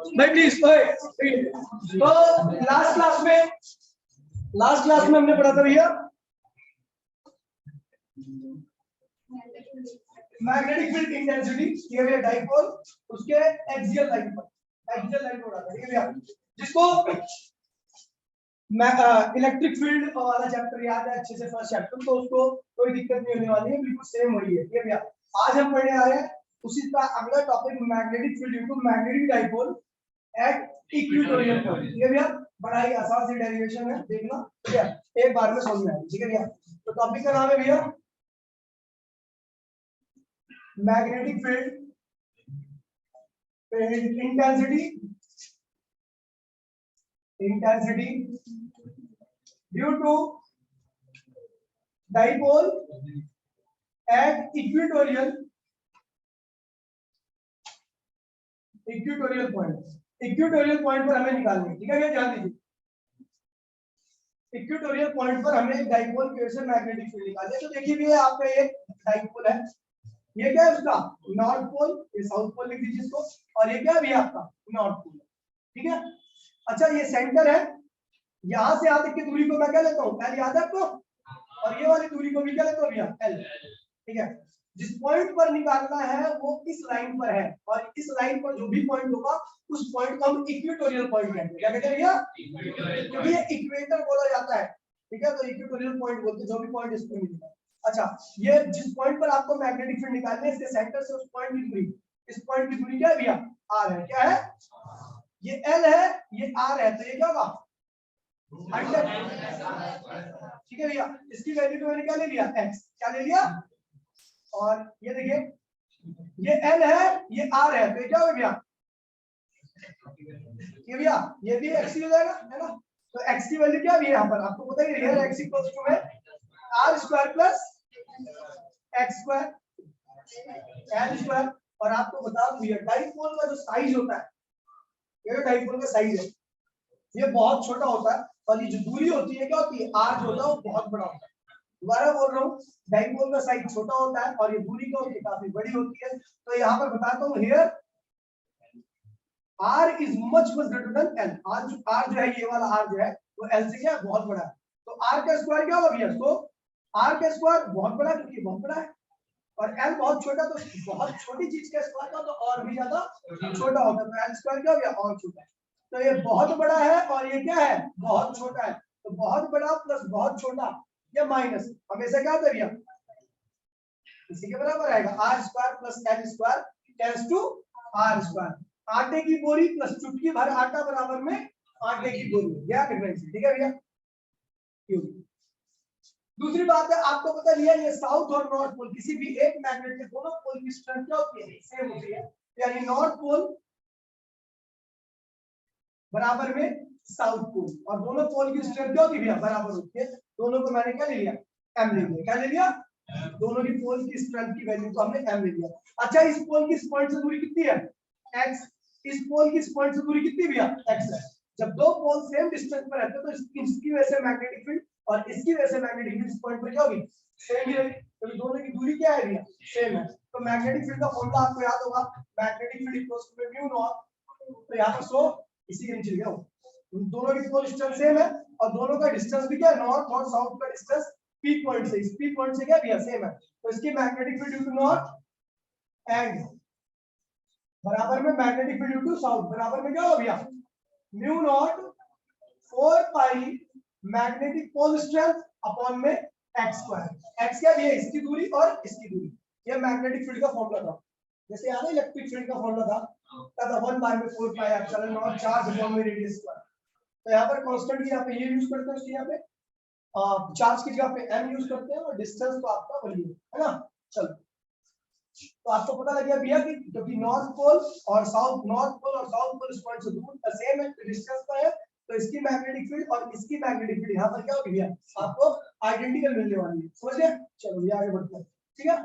भाई प्लीज। तो last class में हमने पढ़ा था भैया मैग्नेटिक फील्ड इंटेंसिटी, ये भैया डाइपोल, उसके एक्सियल लाइन पर पढ़ा था, ठीक है भैया। जिसको इलेक्ट्रिक फील्ड वाला चैप्टर याद है अच्छे से, फर्स्ट चैप्टर, तो उसको कोई दिक्कत नहीं होने वाली है, बिल्कुल सेम वही है, ठीक है भैया। आज हम पढ़ने आ रहे हैं उसी का अगला topic, magnetic field due to magnetic dipole at equatorial point, ठीक है भैया। बड़ा ही आसान सी डेरिवेशन है, देखना ठीक है, एक बार में समझ में आएगी, ठीक है भैया। तो टॉपिक का नाम है भैया magnetic field intensity due to dipole at equatorial point पर हमें निकालनी है, ठीक है भैया, ध्यान दीजिए। इक्वेटोरियल पॉइंट पर हमने डाइपोल की वजह से मैग्नेटिक फील्ड निकाली है। तो देखिए भैया आपका एक डाइपोल है, ये क्या है उसका नॉर्थ पोल, ये साउथ पोल लिख दीजिए इसको, और ये क्या है भैया आपका नॉर्थ पोल, ठीक है। अच्छा ये सेंटर है, यहां से यहां तक की दूरी को मैं क्या लेता हूं, एल, याद है आपको, और ये वाली दूरी को भी क्या लेता हूं भैया, एल, ठीक है। जिस पॉइंट पर निकालना है वो इस लाइन पर है, और इस लाइन पर जो भी पॉइंट होगा उस पॉइंट को हम इक्वेटोरियल पॉइंट कहते हैं, क्या कहते हैं भैया, क्योंकि ये इक्वेटर बोला जाता है, ठीक है। तो इक्वेटोरियल पॉइंट बोलते हैं जो भी पॉइंट इसमें मिलेगा। अच्छा ये जिस पॉइंट पर आपको मैग्नेटिक फील्ड निकालनी है, इसके सेंटर से उस पॉइंट की दूरी, इस पॉइंट की दूरी क्या है भैया, आर है, क्या है, ये एल है, ये आर है, तो ये क्या होगा 100, ठीक है भैया। इसकी वैल्यू तो मैंने क्या ले लिया, एक्स, क्या ले लिया, और ये देखिए ये एल है, ये आर है, तो क्या हो गया, ये भैया ये भी एक्स ही हो जाएगा, है ना। तो एक्स की वैल्यू क्या है यहाँ पर, आपको पता ही है, एक्स इक्वल्स टू है R square plus X square L square. और आपको बता दूं भैया डाइपोल का जो साइज होता है, ये डाइपोल का साइज है, ये बहुत छोटा होता है, और ये जो दूरी होती है क्या होती है, आर जो होता है वो बहुत बड़ा होता है। दोबारा बोल रहा हूँ, डाइपोल का साइज छोटा होता है और ये दूरी क्या होती है, काफी बड़ी होती है। तो यहाँ पर बताता हूँ, here R is much greater than L। R जो है, ये वाला R जो है वो L से क्या बहुत बड़ा है, तो R का स्क्वायर क्या होगा भैया, तो R का स्क्वायर बहुत बड़ा, क्योंकि बहुत बड़ा है, और L बहुत छोटा, तो बहुत छोटी चीज का स्क्वायर का तो और भी ज्यादा छोटा होगा, तो L स्क्वायर क्या हो गया, और छोटा है। तो ये बहुत बड़ा है और ये क्या है, बहुत छोटा है, तो बहुत बड़ा प्लस बहुत छोटा या माइनस हमेशा क्या होता है भैया, इसी के बराबर आएगा, R square plus L square tends to R square. आटे की बोरी प्लस चुटकी भर आटा बराबर में आटे की बोरी, क्या डिफरेंस है, ठीक है भैया। दूसरी बात है, आपको पता लिया ये साउथ और नॉर्थ पोल, किसी भी एक मैग्नेट के दोनों पोल की स्ट्रेंथ क्या होती है, सेम होती है, यानी नॉर्थ पोल बराबर में साउथ पोल, और दोनों पोल की स्ट्रेंथ क्या होती है भैया, बराबर होती है। दोनों को मैंने क्या ले लिया, एम ले लिया, क्या ले लिया, दोनों की पोल की स्ट्रेंथ की वैल्यू को हमने एम ले लिया। अच्छा इस पोल की इस पॉइंट से दूरी कितनी है, एक्स, इस पोल की इस पॉइंट से दूरी कितनी भैया, एक्स है। जब दो पोल सेम डिस्टेंस पर रहते हैं तो इसकी वजह से मैग्नेटिक फील्ड और इसकी वजह से मैग्नेटिक फील्ड इस पॉइंट पर क्या होगी, सेम ही रहेगी, तो दोनों की दूरी क्या है भैया, सेम है। तो मैग्नेटिक फील्ड का फॉर्मूला आपको याद होगा, magnetic field equals to mu naught, तो यहां पर सो इसी के नीचे लिखा हूं, दोनों की पोल डिस्टेंस सेम है, और दोनों का डिस्टेंस भी क्या है, नॉर्थ और साउथ का डिस्टेंस पी पॉइंट से, इस पी पॉइंट से क्या भैया सेम है, तो इसकी magnetic field due to north end बराबर में magnetic field due to south बराबर में क्या हो भैया, mu naught 4 pi magnetic pole strength upon में एक्स स्क्वायर। एक्स क्या है, इसकी दूरी और इसकी दूरी, ये मैग्नेटिक फील्ड का फॉर्मूला था। जैसे याद है इलेक्ट्रिक फील्ड का फॉर्मूला था, तब 1 बाय में 4 pi epsilon not charge upon में रेडियस स्क्वायर। तो यहाँ पर कांस्टेंट की यहाँ पे ये यूज करते हैं, उसकी यहाँ पे चार्ज की जगह पे m यूज करते हैं, और डिस्टेंस तो आपका वही है ना। चलो तो आपको पता लग गया भैया कि क्योंकि नॉर्थ पोल और साउथ पोल इस पॉइंट से दूर सेम है, डिस्टेंस पर है, तो इसकी मैग्नेटिक फील्ड और इसकी मैग्नेटिक फील्ड यहाँ पर क्या होगी भैया, आपको आइडेंटिकल मिलने वाली है, समझ गए। चलो ये आगे बढ़ते हैं, ठीक है,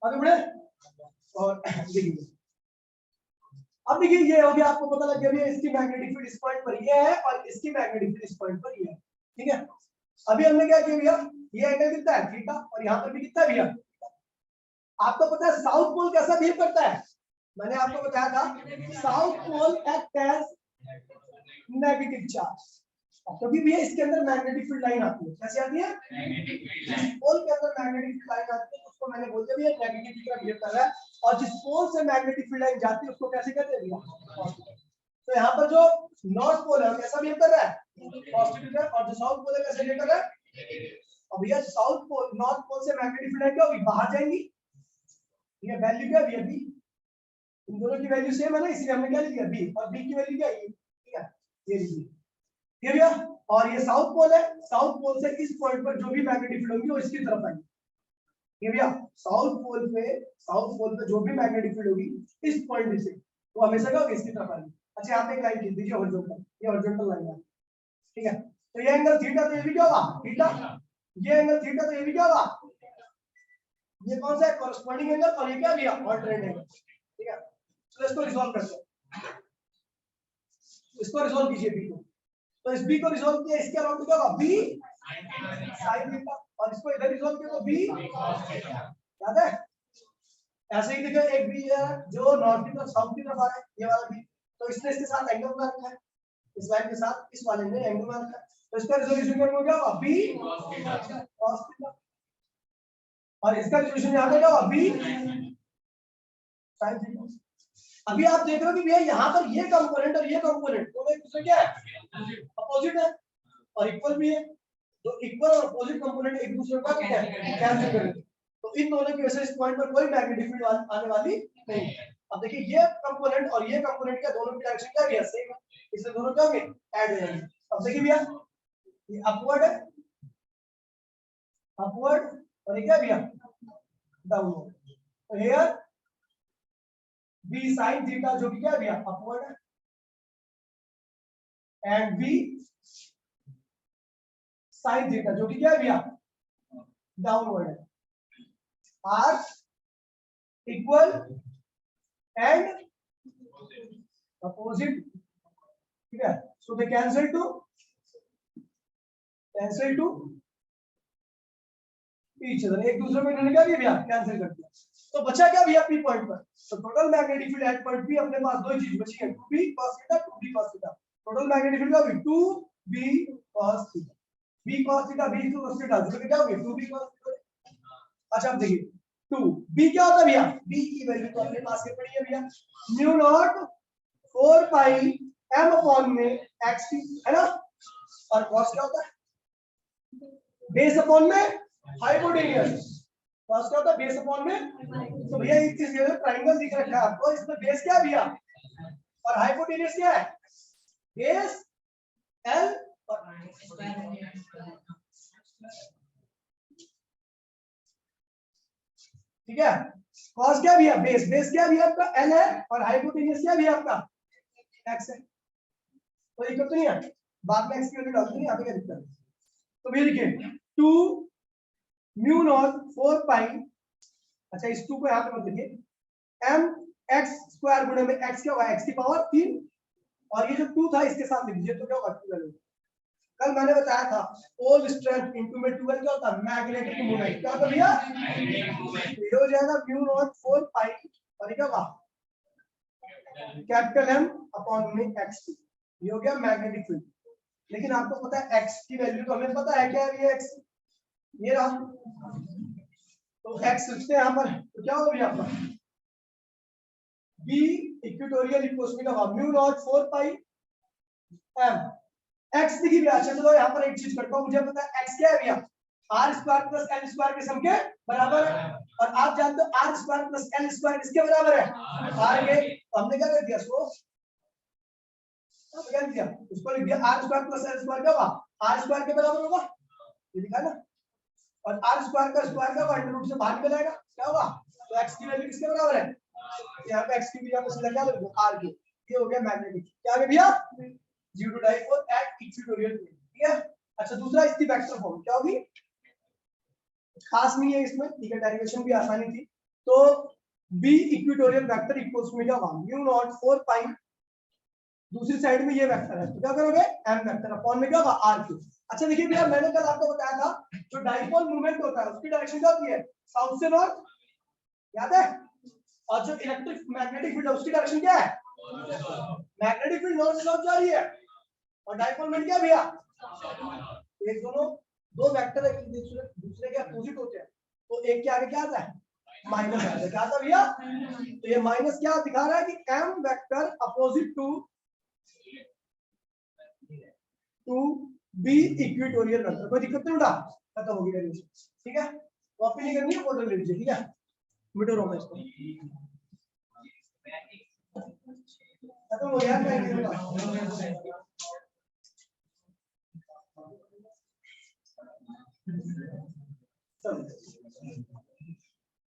आगे बढ़े। और देखिए अब देखिए ये हो गया, आपको पता लग गया भैया इसकी मैग्नेटिक फील्ड इस पॉइंट पर ये है और इसकी मैग्नेटिक फील्ड इस पॉइंट पर ये है, ठीक है। अभी हमने क्या किया भैया, ये एंगल कितना है थीटा, और यहाँ पर भी कितना है भैया। आपको पता है साउथ पोल कैसा बिहेव करता है, मैंने आपको बताया था south pole act as negative charge, क्योंकि भैया इसके अंदर मैग्नेटिक फील्ड लाइन आती है। कैसे आती है? पोल के अंदर मैग्नेटिक फील्ड लाइन आती है, उसको मैंने बोल दिया भैया नेगेटिव की तरफ बिहेव कर रहा है, और जिस पोल से मैग्नेटिक फील्ड लाइन जाती है उसको कैसे कहते हैं भैया? तो यहाँ पर जो नॉर्थ पोल है कैसा बिहेव कर रहा है? पॉजिटिव है, और जो साउथ पोल है कैसे बिहेव कर रहा है? और भैया साउथ पोल नॉर्थ पोल से मैग्नेटिक फील्ड लाइन क्या होगी? बाहर जाएंगी। ये वैल्यू क्या है भैया? बी। इन दोनों की वैल्यू सेम है ना, इसलिए हमने क्या लिख दिया? बी। और बी की वैल्यू क्या है? ठीक है, ये लीजिए। ठीक है भैया, और ये साउथ पोल है, साउथ पोल से इस पॉइंट पर जो भी मैग्नेटिक फील्ड होगी वो इसकी तरफ आएगी। ठीक है भैया, साउथ पोल पे जो भी मैग्नेटिक फील्ड होगी इस पॉइंट से वो हमेशा क्या होगी? इसकी तरफ आएगी। अच्छा, यहाँ पे एक लाइन खींच दीजिए हॉरिजॉन्टल, ये हॉरिजॉन्टल लाइन है। ठीक है, तो ये एंगल थीटा, तो ये भी क्या होगा? थीटा। ये एंगल थीटा, तो ये भी क्या होगा? ये कौन सा है? Corresponding angle. और ये क्या भैया? Alternate angle. ठीक है, चलो इसको रिजॉल्व करते हैं। इसको रिजॉल्व कीजिए बी को। तो इस बी को रिजॉल्व किया, इसके अराउंड क्या होगा? B sine theta. और इसको इधर रिजॉल्व किया तो बी याद है? ऐसे ही देखो, एक बी है जो नॉर्थ की तरफ साउथ की तरफ आ रहा है, ये वाला बी, तो इसने इसके साथ एंगल बना रखा है, इस लाइन के साथ इस वाले ने एंगल बना रखा है, तो इसका रिजोल्यूशन क्या होगा? B cos theta. और इसका रिजोल्यूशन यहां पे क्या होगा? B sin theta. अभी आप देख रहे हो कि भैया यहाँ पर ये कंपोनेंट और ये कंपोनेंट दोनों एक दूसरे क्या है? अपोजिट है और इक्वल भी है। तो इक्वल और अपोजिट कंपोनेंट एक दूसरे का क्या है? कैंसिल करेंगे। तो इन दोनों की वजह से इस पॉइंट पर कोई मैग्नेटिक फील्ड आने वाली नहीं है। अब देखिए, ये कंपोनेंट और ये कंपोनेंट का दोनों की डायरेक्शन क्या है? सेम है, इसलिए दोनों क्या होंगे? ऐड हो जाएंगे। अब देखिए भैया, ये अपवर्ड है, अपवर्ड, और ये क्या भैया? डाउनवर्ड। तो हियर बी sin थीटा जो कि क्या है भैया? अपवर्ड है, एंड बी sin थीटा जो कि क्या है भैया? डाउनवर्ड है, आर इक्वल एंड अपोजिट। ठीक है, सो दे कैंसिल टू ईच अदर, एक दूसरे में इन्होंने क्या किया भैया? कैंसिल कर दिया। तो बचा क्या भैया पी पॉइंट पर? तो total magnetic field at point P अपने पास दो ही चीज बची है, 2b cos theta, 2b cos theta. Total magnetic field क्या होगी? 2b cos theta. b cos theta, b cos theta, जो कि क्या होगी? 2b cos theta. अच्छा, अब देखिए 2 b क्या होता है भैया? b की वैल्यू तो अपने पास के पड़ी है भैया, mu naught 4 pi m upon में xt, है ना? और cos क्या होता है? बेस अपॉन में हाइपोटेन्यूज। कॉस क्या होता है? बेस अपॉन में। तो भैया इस जगह ट्रायंगल दिख रखा है आपको, इसमें बेस क्या है भैया और हाइपोटेन्यूज क्या है? बेस एल और ठीक है। कॉस क्या भैया? बेस क्या भैया आपका? एल है, और हाइपोटेन्यूज क्या भैया आपका? एक्स है। तो ये तो नहीं है, बाद में एक्स की वैल्यू डाल दूंगी, यहाँ पे क्या दिक्कत है? तो भैया देखिए 2 म्यू नॉट 4 पाई, अच्छा इस 2 को यहाँ पे मत लिखिए, m x स्क्वायर गुणे में x क्या होगा? x की पावर 3, और ये जो 2 था इसके साथ लिख दीजिए, तो क्या होगा? 2l। कल मैंने बताया था पोल स्ट्रेंथ इनटू में 2l क्या होता है? Magnetic moment. क्या होता है भैया? ये हो जाएगा म्यू नॉट 4 पाई, और ये क्या होगा? कैपिटल M अपॉन में x। ये हो गया मैग्नेटिक फील्ड। लेकिन आपको पता है x की वैल्यू तो हमें पता है क्या है? ये x, ये रहा, तो x लिखते हैं यहाँ पर, तो क्या होगा भैया आपका? B equatorial equals to mu naught 4 pi m x लिखी भैया। अच्छा चलो यहाँ पर एक चीज करता हूँ, मुझे पता है x क्या है भैया? r square plus l square के सम के बराबर है, और आप जानते हो r square plus l square किसके बराबर है? r के। तो हमने क्या कर दिया? उसको क्या किया? उसको लिख दिया r square plus l square क्या होगा? r स्क्वायर के बराबर होगा, ये लिखा ना, और r स्क्वायर का स्क्वायर क्या होगा? अंडर रूट से बाहर निकल आएगा, क्या होगा? तो x की वैल्यू किसके बराबर है? यहाँ पे x की भी यहाँ पे सीधा क्या लिख दो? r के। ये हो गया मैग्नेटिक, क्या है भैया? 0 डाइपोल एट इक्वेटोरियल प्लेन। ठीक है। अच्छा, दूसरा इसकी वेक्टर फॉर्म क्या होगी? खास नहीं है इसमें, ठीक है, डेरिवेशन भी आसानी थी। तो b इक्वेटोरियल वेक्टर इक्वल्स में क्या होगा? म्यू नॉट 4 पाई, दूसरी साइड में ये वेक्टर है, तो क्या करोगे? m वेक्टर अपॉन में क्या होगा? r cube. अच्छा देखिए भैया, मैंने कल आपको बताया था जो डाइपोल मूवमेंट होता है उसकी डायरेक्शन क्या होती है? साउथ से नॉर्थ, याद है? और जो इलेक्ट्रिक मैग्नेटिक फील्ड है उसकी डायरेक्शन क्या है? मैग्नेटिक फील्ड नॉर्थ साउथ जा रही है और डाइपोल मोमेंट क्या है भैया? एक दोनों दो वेक्टर एक दूसरे के अपोजिट होते हैं, तो एक के आगे क्या आता है? माइनस आता है। क्या आता है भैया? तो ये माइनस क्या दिखा रहा है कि m vector opposite to B equatorial vector. कोई दिक्कत नहीं उठा, खत्म हो गया। ठीक है, कॉपी नहीं करनी है, फोटो ले लीजिए। ठीक है, मिटो रो में इसको, खत्म हो गया।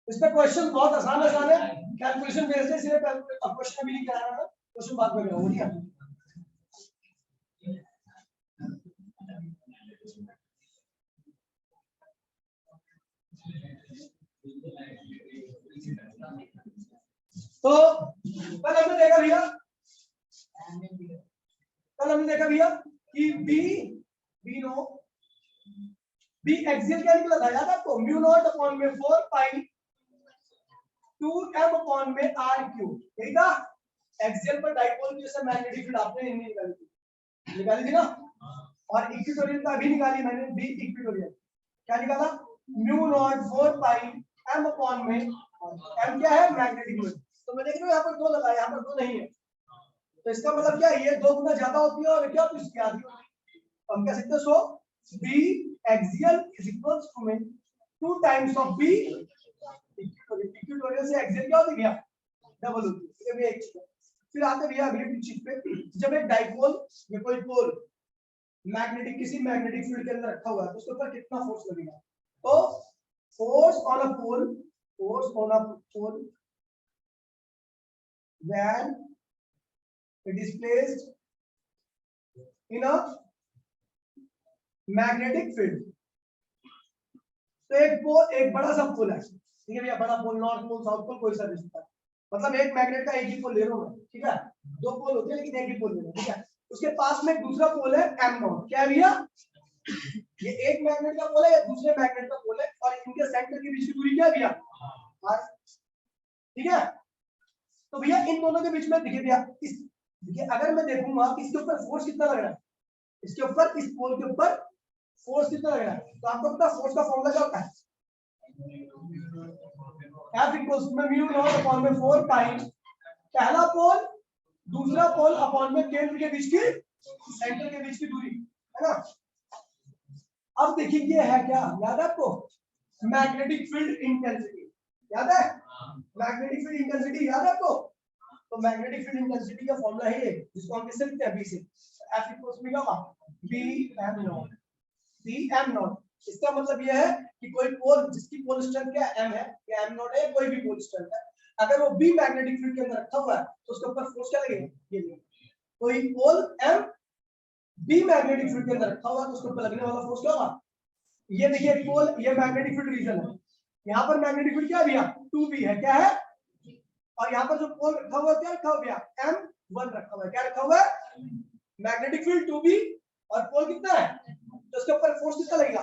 इसमें क्वेश्चन बहुत आसान आसान है, कैलकुलेशन बेस्ड है, इसलिए क्वेश्चन अभी नहीं करा रहा मैं, क्वेश्चन बाद में कराऊंगा। ठीक है, तो कल हमने देखा भैया कि बी एक्सियल क्या निकला था याद है आपको? म्यू नॉट अपॉन में 4 पाई 2m अपॉन में r क्यूब। यही था एक्सियल पर डाइपोल की जैसे मैग्नेटिक फील्ड आपने निकाली थी ना, और इक्विटोरियल का भी निकाली मैंने, बी इक्विटोरियल क्या निकाला? Mu naught 4 pi m upon में, m क्या है? Magnetic field. तो मैं देख रहा हूं यहां पर 2 लगा है, यहां पर 2 नहीं है, तो इसका मतलब क्या है? ये 2 गुना ज्यादा होती है और क्या होती है इसकी आधी होती है। तो हम कह सकते हैं सो b axial is equals to में 2 times of b इक्विटोरियल से एक्सियल क्या होती है भैया? डबल होती है। ठीक है भैया, एक चीज। फिर आते भैया अगली चीज पे, जब एक डाइपोल या कोई पोल मैग्नेटिक किसी मैग्नेटिक फील्ड के अंदर रखा हुआ है तो उसके ऊपर कितना फोर्स लगेगा? तो force on a pole when it is placed in a magnetic field। तो एक बड़ा सा पोल है, ठीक है भैया, बड़ा पोल, नॉर्थ पोल, साउथ पोल, कोई सा भी सकता है, मतलब एक मैग्नेट का एक ही पोल ले रहा हूं, ठीक है, 2 पोल होते हैं लेकिन एक ही पोल ले रहा हूं। ठीक है, उसके पास में एक दूसरा पोल है m नॉट। क्या है भैया? ये एक मैग्नेट का पोल है या दूसरे मैग्नेट का पोल है, और इनके सेंटर के बीच की दूरी क्या है भैया? r। ठीक है, तो भैया इन दोनों के बीच में देखिए भैया, देखिए अगर मैं देखूंगा इसके ऊपर फोर्स कितना लग रहा है, इसके ऊपर, इस पोल के ऊपर फोर्स कितना लग रहा है, तो आपको पता फोर्स का फॉर्मूला क्या होता है? F equals to mu naught upon में 4 पाई पहला पोल दूसरा पोल अपॉन में केंद्र के बीच की, सेंटर के बीच की दूरी, है ना। अब देखिए ये है क्या, याद है आपको? मैग्नेटिक फील्ड इंटेंसिटी याद है? मैग्नेटिक फील्ड इंटेंसिटी याद है आपको? तो मैग्नेटिक फील्ड इंटेंसिटी का फॉर्मूला है ये, जिसको हम किससे लिखते हैं? बी से। F इक्वल्स टू क्या होगा? B M naught. B M naught, इसका मतलब ये है कि कोई पोल जिसकी पोल स्ट्रेंथ क्या m है, या m नॉट है, कोई भी पोल स्ट्रेंथ है, अगर वो बी मैग्नेटिक फील्ड के अंदर रखा हुआ है तो उसके ऊपर फोर्स क्या लगेगा? ये कोई पोल m बी मैग्नेटिक फील्ड के अंदर रखा हुआ है तो उसके ऊपर लगने वाला फोर्स क्या होगा? ये देखिए पोल, ये मैग्नेटिक फील्ड रीजन है, यहाँ पर मैग्नेटिक फील्ड क्या है भैया? 2b है। क्या है? और यहाँ पर जो पोल रखा हुआ है क्या रखा हुआ है? m1 रखा हुआ है। क्या रखा हुआ है? मैग्नेटिक फील्ड 2b और पोल कितना है, तो उसके ऊपर फोर्स कितना लगेगा?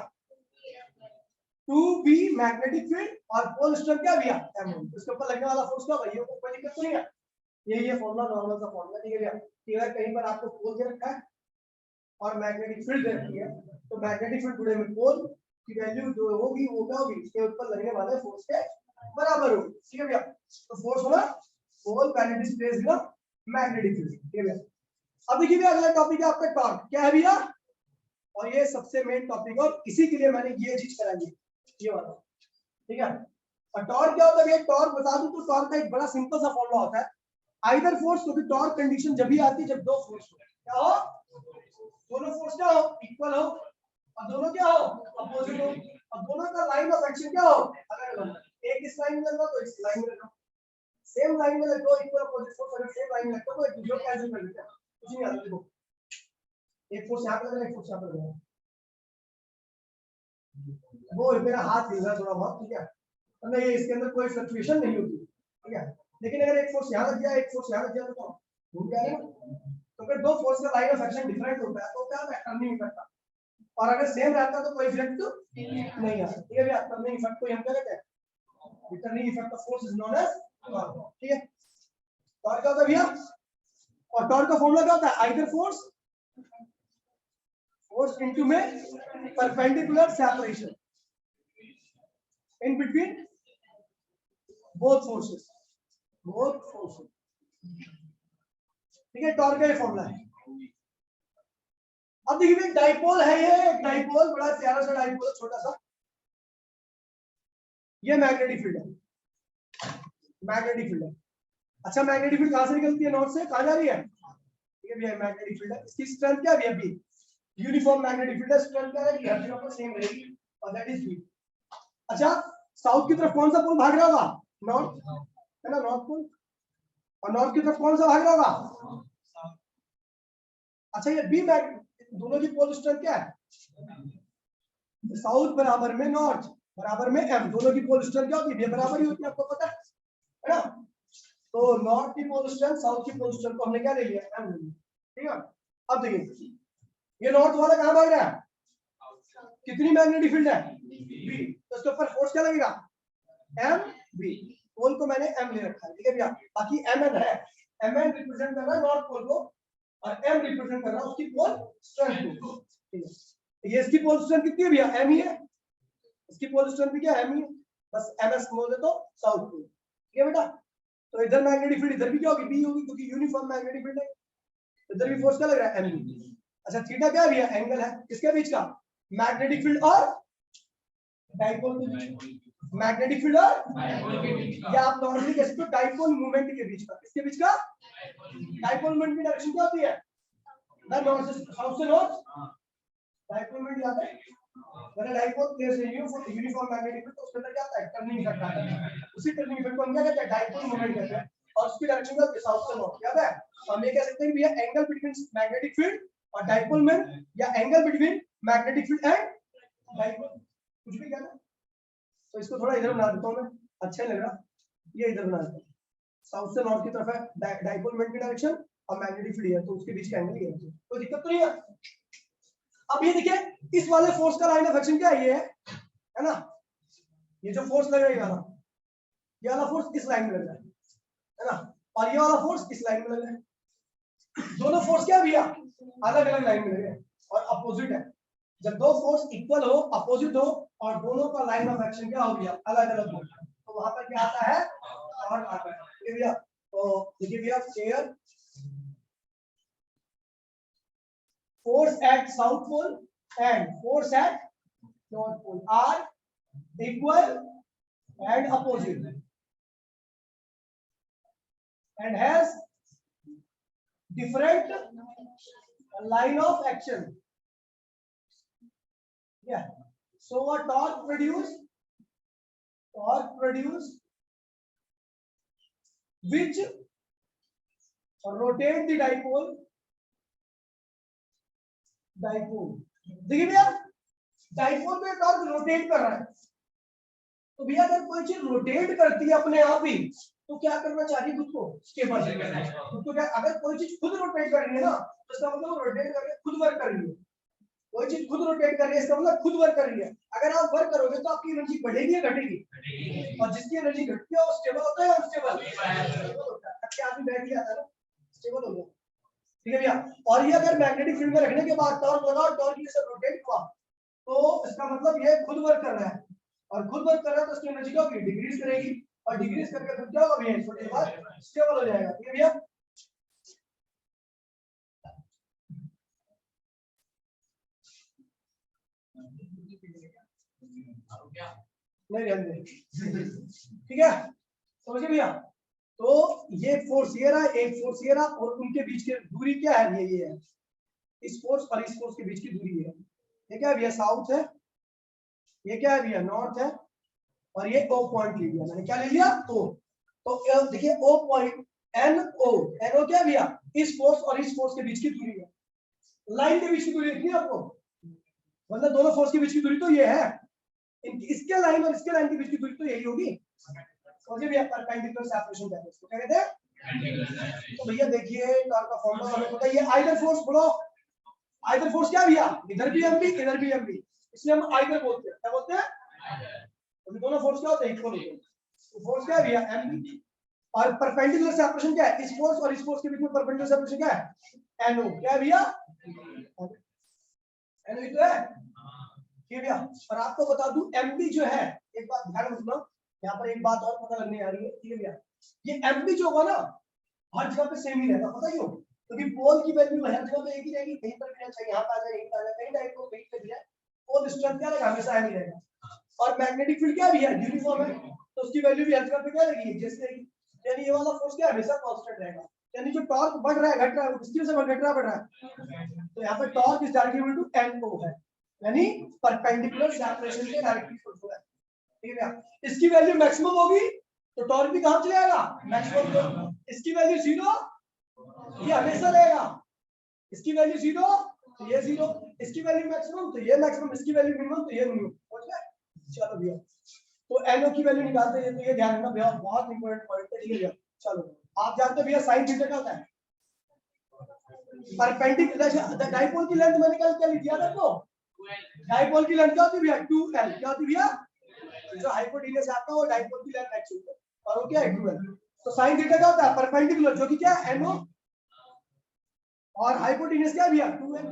2b मैग्नेटिक फील्ड और पोल स्ट्रेंथ क्या भैया? m1। इसके ऊपर लगने वाला फोर्स क्या होगा? ये कोई दिक्कत तो नहीं है, ये फॉर्मूला नॉर्मल सा फॉर्मूला। ठीक है भैया, अगर कहीं पर आपको पोल दे रखा है और मैग्नेटिक फील्ड दे रखी है, तो मैग्नेटिक फील्ड जुड़े में पोल की वैल्यू जो होगी वो क्या होगी? इसके ऊपर लगने वाले फोर्स के बराबर होगी। ठीक है भैया, तो फोर्स होगा pole magnetic is placed in magnetic field. ठीक है भैया, अब देखिए भैया अगला टॉपिक है आपका टॉर्क। क्या है भैया? और ये सबसे मेन टॉपिक है और इसी के लिए मैंने ये चीज कराई है, ये वाला। ठीक है, और टॉर्क क्या होता है? टॉर्क बता दूं तो टॉर्क का एक बड़ा सिंपल सा फॉर्मूला होता है, आइदर फोर्स, क्योंकि टॉर्क कंडीशन जब भी आती है जब दो फोर्स हो, क्या हो? दोनों फोर्स क्या हो? इक्वल हो, और दोनों क्या हो? अपोजिट हो, और दोनों का लाइन ऑफ एक्शन क्या हो? अलग अलग। एक इस लाइन में लगा तो इस लाइन में लगा, सेम लाइन में दो इक्वल अपोजिट फोर्स अगर सेम लाइन में लगता तो एक दूसरे को कैंसिल कर देते हैं, कुछ नहीं आता। देखो एक फोर्स यहां पे लगा, एक फोर्स यहां पे लगा, वो मेरा हाथ हिल रहा है थोड़ा बहुत, ठीक है, तो नहीं इसके अंदर कोई फ्लक्चुएशन नहीं होती। ठीक है, लेकिन अगर एक फोर्स यहां लग गया, एक फोर्स यहां लग गया तो घूम जाएगा। तो अगर दो फोर्स का लाइन ऑफ एक्शन डिफरेंट होता है तो क्या होता है? Turning effect. और अगर सेम रहता तो कोई इफेक्ट नहीं आता। ठीक है भैया, टर्निंग इफेक्ट को हम क्या कहते हैं? Turning effect of force is known as ठीक है, टॉर्क क्या होता है भैया, और टॉर्क का फॉर्मूला क्या होता है, आइदर फोर्स इनटू में perpendicular separation in between both forces, ठीक है, टॉर्क का ये फॉर्मूला है। अब देखिए डाइपोल है, ये डाइपोल बड़ा प्यारा सा डाइपोल, छोटा सा, ये मैग्नेटिक फील्ड है, मैग्नेटिक फील्ड है। अच्छा, मैग्नेटिक फील्ड कहां से निकलती है, नॉर्थ से, कहां जा रही है, ठीक है भैया, मैग्नेटिक फील्ड है, इसकी स्ट्रेंथ क्या है अभी, यूनिफॉर्म मैग्नेटिक फील्ड है, स्ट्रेंथ क्या है कि हर जगह पर सेम रहेगी, और दैट इज बी। अच्छा, साउथ की तरफ कौन सा पोल भाग रहा होगा, नॉर्थ है ना, नॉर्थ पोल, और नॉर्थ की तरफ कौन सा भाग रहा होगा, अच्छा ये बी मैग्नेट, दोनों की पोल स्ट्रेंथ क्या है, साउथ बराबर में नॉर्थ बराबर में एम, दोनों की पोल स्ट्रेंथ क्या होती है, बराबर ही होती है, आपको पता है ना। तो नॉर्थ की पोल स्ट्रेंथ साउथ की पोल स्ट्रेंथ को हमने क्या ले लिया, एम ले लिया, ठीक है। अब देखिए ये नॉर्थ वाला कहां भाग रहा है, कितनी मैग्नेटिक फील्ड है, बी, तो इसके ऊपर फोर्स क्या लगेगा, एम बी, पोल को मैंने एम ले रखा है, ठीक है भैया, बाकी एम एन है, एम एन रिप्रेजेंट कर रहा है नॉर्थ पोल को, और एम रिप्रेजेंट कर रहा है उसकी पोल स्ट्रेंथ को, ठीक है। ये इसकी पोल स्ट्रेंथ कितनी है भैया, एम ही है, इसकी पोल स्ट्रेंथ भी क्या है, एम ही है, बस एम एस बोल दे तो साउथ पोल, ठीक है बेटा। तो इधर मैग्नेटिक फील्ड इधर भी क्या होगी, बी होगी, क्योंकि यूनिफॉर्म मैग्नेटिक फील्ड है, इधर भी फोर्स क्या लग रहा है, एम बी। अच्छा, थीटा क्या है भैया, एंगल है किसके बीच का, मैग्नेटिक फील्ड और डाइपोल के बीच, मैग्नेटिक फील्ड और, या आप नॉर्मली कह सकते हो डाइपोल मूवमेंट के बीच का, किसके बीच का, डाइपोल मूवमेंट की डायरेक्शन क्या होती है, नॉर्थ से साउथ से नॉर्थ, डाइपोल मूवमेंट याद है, अगर डाइपोल प्लेयर से यूनिफॉर्म मैग्नेटिक फील्ड, तो उसके अंदर क्या आता है, टर्निंग इफेक्ट आता है, उसी टर्निंग इफेक्ट को हम क्या कहते हैं, डाइपोल मूवमेंट कहते हैं, और उसकी डायरेक्शन क्या होती है, साउथ से नॉर्थ, याद है। हम ये कह सकते हैं भैया एंगल बिटवीन मैग्नेटिक फील्ड और डाइपोल में, या angle between magnetic field and dipole, कुछ भी कहना। तो इसको थोड़ा इधर बना देता हूं मैं, अच्छा लग रहा, ये इधर बना देता हूं, साउथ से नॉर्थ की तरफ है डाइपोल मोमेंट की डायरेक्शन, और मैग्नेटिक फील्ड है, तो उसके बीच का एंगल ये है, कोई दिक्कत तो नहीं है। अब ये देखिए इस वाले फोर्स का लाइन ऑफ एक्शन क्या है, ये है ना, ये जो फोर्स लग रहा है ये वाला फोर्स इस लाइन में लग रहा है ना, और ये वाला फोर्स इस लाइन में लग रहा है, दोनों फोर्स क्या भैया, अलग अलग लाइन में लग रहे हैं और अपोजिट है। जब दो फोर्स इक्वल हो, अपोजिट हो, और दोनों का लाइन ऑफ एक्शन क्या हो गया, अलग अलग हो, तो वहां पर क्या आता है, टॉर्क आता है, ठीक है भैया। तो देखिए भैया, share force at south pole and force at north pole are equal and opposite and has different line of action. Yeah. So what torque produced which rotate the dipole. देखिए भैया, डाइपोल पे टॉर्क रोटेट कर रहा है, तो भैया अगर कोई चीज रोटेट करती है अपने आप ही, तो क्या करना चाहिए, खुद को स्टेबल करना है। तो क्या, अगर कोई चीज खुद रोटेट कर रही है ना, तो इसका मतलब रोटेट करके खुद वर्क कर रही है, कोई चीज खुद रोटेट कर रही है, इसका मतलब खुद वर्क कर रही है। अगर आप वर्क करोगे तो आपकी एनर्जी बढ़ेगी या घटेगी, और जिसकी एनर्जी घटती है वो स्टेबल होता है या अनस्टेबल होता है, क्या आदमी बैठ गया था ना, स्टेबल हो गया, ठीक है भैया। और ये अगर मैग्नेटिक फील्ड में रखने के बाद टॉर्क लगा, टॉर्क की से रोटेट हुआ, तो इसका मतलब ये खुद वर्क कर रहा है, और खुद वर्क कर रहा है तो इसकी एनर्जी क्या होगी, डिक्रीज करेगी, और डिक्रीज करके फिर क्या होगा भैया, थोड़ी देर बाद स्टेबल हो जाएगा, ठीक है भैया। नहीं, ठीक है, समझिए भैया। तो ये फोर्स ये रहा, एक फोर्स ये रहा, और उनके बीच की दूरी क्या है, ये है, इस फोर्स और इस फोर्स के बीच की दूरी है, ये क्या है भैया, साउथ है, ये क्या है भैया, नॉर्थ है, और ये ओ पॉइंट ले लिया मैंने, क्या ले लिया, तो देखिए ओ पॉइंट, एन ओ क्या भैया, इस फोर्स और इस फोर्स के बीच की दूरी है, लाइन के बीच की दूरी देखनी है आपको, मतलब दोनों फोर्स के बीच की दूरी तो ये है, इसके लाइन और इसके लाइन के बीच की दूरी तो यही होगी, समझिए भैया, परपेंडिकुलर सेपरेशन कहते हैं इसको, क्या कहते हैं। तो भैया देखिए टॉर्क का फॉर्मूला हमें पता है, ये आइदर फोर्स बोलो, आइदर फोर्स क्या भैया, इधर भी एमबी इधर भी एमबी, इसलिए हम आइदर बोलते हैं, क्या बोलते हैं, तो दोनों फोर्स क्या होते हैं, इक्वल होते हैं, तो फोर्स क्या है भैया, एमबी, और परपेंडिकुलर सेपरेशन क्या है, इस फोर्स और इस फोर्स के बीच में परपेंडिकुलर सेपरेशन क्या है, NO। क्या है भैया, NO ही तो है, ठीक है भैया। और आपको बता दूं MB जो है, एक बात ध्यान रखना, यहाँ पर एक बात और पता लगने आ रही है, ठीक है भैया। ये MB जो होगा ना हर जगह पे सेम ही रहेगा, पता क्यों, क्योंकि पोल की वैल्यू हर जगह पे एक ही रहेगी, कहीं पर भी ना चाहिए, यहाँ पे आ जाए, यहीं पे आ जाए, कहीं डायरेक्ट को कहीं पे भी है, पोल स्ट्रेंथ क्या रहेगा, हमेशा ही रहेगा। और मैग्नेटिक फील्ड क्या भी है, यूनिफॉर्म है, तो उसकी वैल्यू भी हर जगह पे क्या रहेगी, जैसे रहेगी। यानी ये वाला फोर्स क्या हमेशा कांस्टेंट रहेगा, यानी जो टॉर्क बढ़ रहा है घट रहा है किसकी वजह से घट रहा है, बढ़ रहा है, तो यहाँ पे torque is directly equal to NO है, यानी परपेंडिकुलर सेपरेशन के डायरेक्टली इक्वल है, ठीक है। इसकी वैल्यू मैक्सिमम होगी तो टॉर्क भी कहां चले जाएगा, मैक्सिमम। इसकी वैल्यू 0, ये हमेशा रहेगा, इसकी वैल्यू 0 तो ये 0, इसकी वैल्यू मैक्सिमम तो ये मैक्सिमम, इसकी वैल्यू मिनिमम तो ये मिनिमम, समझ गए। चलो भैया, तो NO की वैल्यू निकालते हैं, तो ये ध्यान रखना भैया, बहुत इंपॉर्टेंट पॉइंट है, ठीक है भैया। चलो आप जानते भैया साइन थीटा क्या होता है, परपेंडिकुलर डाइपोल की लेंथ मैंने कल क्या लिख दिया था, तो डाइपोल की लेंथ क्या होती है भैया, 2L, क्या होती है भैया, जो हाइपोटेन्यूस आता है वो डाइपोल की लेंथ एक्चुअली, और वो क्या है 2L। तो साइन थीटा क्या होता है, परपेंडिकुलर, जो कि क्या है NO, और हाइपोटेन्यूस क्या है भैया 2L,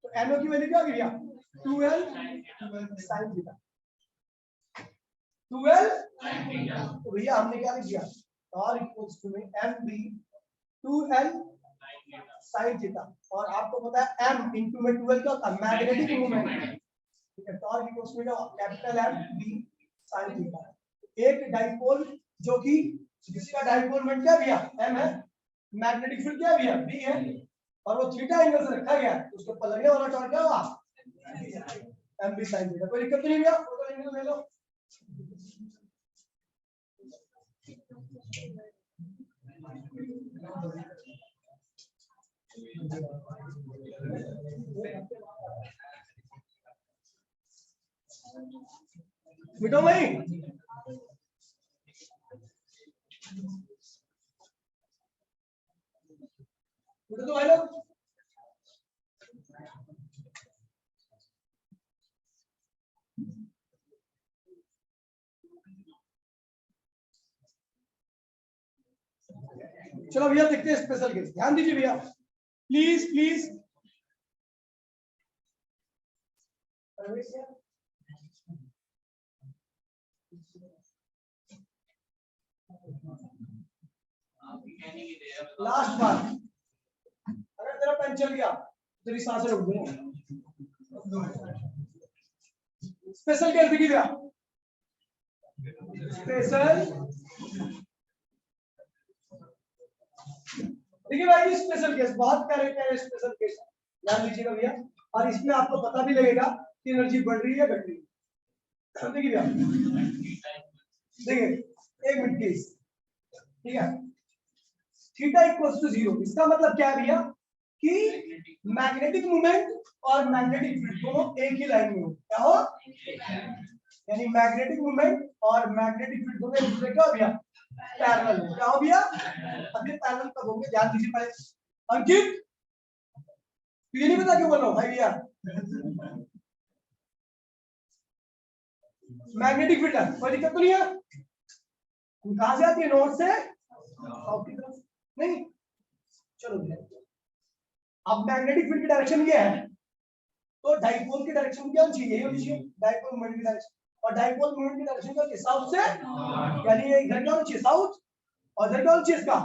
तो NO की वैल्यू क्या होगी भैया 2L साइन थीटा, 2L। तो भैया हमने क्या लिख दिया, और equals to MB 2L sine theta, और आपको पता है M इनटू में 2L क्या होता है, मैग्नेटिक मोमेंट, ठीक है। Torque equals to capital M B sine theta. एक डाइपोल जो कि जिसका डाइपोल मोमेंट क्या भैया M है, मैग्नेटिक फील्ड क्या भैया B है, और वो थीटा एंगल से रखा गया है, उसके ऊपर लगने वाला टॉर्क क्या होगा MB साइन थीटा। कोई दिक्कत नहीं भैया, फोटो एंगल ले लो। मिटो भाई, मिटो तो भाई लोग। चलो भैया देखते हैं स्पेशल केस, ध्यान दीजिए भैया प्लीज प्लीज। लास्ट बार, अगर तेरा पेन चल गया तेरी सांसें रुक गई। स्पेशल केस देखिए भैया, स्पेशल, देखिए भाई स्पेशल केस बहुत प्यारे प्यारे स्पेशल केस ध्यान दीजिएगा भैया, और इसमें आपको पता भी लगेगा कि एनर्जी बढ़ रही है घट रही है। देखिए भैया, देखिए एक मिनट केस, ठीक है, थीटा इक्वल्स टू 0, इसका मतलब क्या है भैया कि मैग्नेटिक मोमेंट और मैग्नेटिक फील्ड दोनों एक ही लाइन में हो, क्या हो, यानी मैग्नेटिक मोमेंट और मैग्नेटिक फील्ड दोनों एक दूसरे का भैया पैरेलल है, क्या हो भैया, अभी पैरेलल कब होंगे ध्यान दीजिए पहले। अंकित ये नहीं पता क्यों बोल रहा हूं भाई भैया, मैग्नेटिक फील्ड है, कोई दिक्कत तो नहीं है, कहां से आती है, नॉर्थ से साउथ की तरफ, नहीं चलो भैया। अब मैग्नेटिक फील्ड की डायरेक्शन ये है, तो डाइपोल की डायरेक्शन क्या होनी चाहिए, होनी चाहिए डाइपोल मोमेंट की डायरेक्शन, और डाइपोल मोमेंट की डायरेक्शन क्या होती है साउथ से, यानी ये इधर क्या होना चाहिए साउथ, और इधर क्या होना चाहिए इसका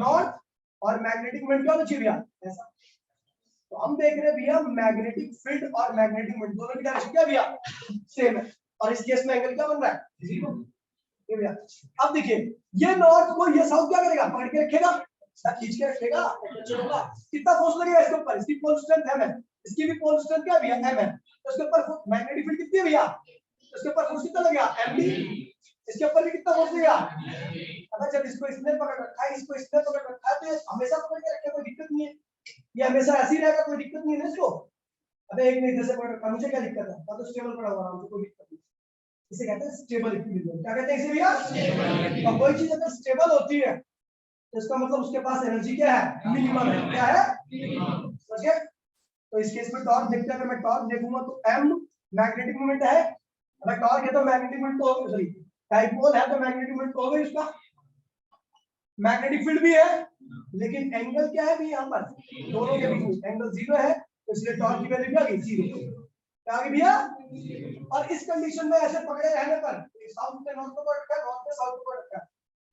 नॉर्थ, और मैग्नेटिक मोमेंट क्या होना चाहिए भैया ऐसा। तो हम देख रहे हैं भैया मैग्नेटिक फील्ड और मैग्नेटिक मोमेंट दोनों की डायरेक्शन क्या भैया सेम है, और इस केस में एंगल क्या बन रहा है 0, ये भैया। अब देखिए ये नॉर्थ को ये साउथ क्या करेगा, पकड़ के रखेगा, खींच के रखेगा, चलेगा, कितना फोर्स लगेगा इसके ऊपर, इसकी पोल स्ट्रेंथ M है, इसकी भी पोल स्ट्रेंथ क्या भैया M है, तो इसके ऊपर मैग्नेटिक फील्ड कितनी है भैया, इसके ऊपर फोर्स कितना लगेगा MB, इसके ऊपर भी कितना फोर्स लगेगा। अगर जब इसको इसने पकड़ रखा है, इसको इसने पकड़ रखा है, तो ये हमेशा पकड़ के रखे, कोई दिक्कत नहीं है, ये हमेशा ऐसे ही रहेगा, कोई दिक्कत नहीं है इसको। अबे एक नहीं जैसे पकड़ रखा, मुझे क्या दिक्कत है, मैं तो स्टेबल पड़ा हुआ हूं, कोई दिक्कत नहीं, इसे कहते हैं स्टेबल इक्विलिब्रियम। क्या कहते हैं इसे भैया, अब कोई चीज अगर स्टेबल होती है तो इसका मतलब उसके पास एनर्जी क्या है, मिनिमम है, क्या है समझ गए। तो इस केस में टॉर्क देखते हैं, अगर मैं टॉर्क देखूंगा तो M मैग्नेटिक मोमेंट है, अगर टॉर्क है तो मैग्नेटिक मोमेंट तो सॉरी डाइपोल है तो मैग्नेटिक मोमेंट हो गई उसका, मैग्नेटिक फील्ड भी है, लेकिन एंगल क्या है भी यहाँ पर दोनों के बीच में एंगल 0 है, तो इसलिए टॉर्क की वैल्यू क्या आ गई 0। क्या आ गई भैया? और इस कंडीशन में ऐसे पकड़े रहने पर साउथ में नॉर्थ को पकड़ रखा है, नॉर्थ में साउथ को पकड़ रखा है,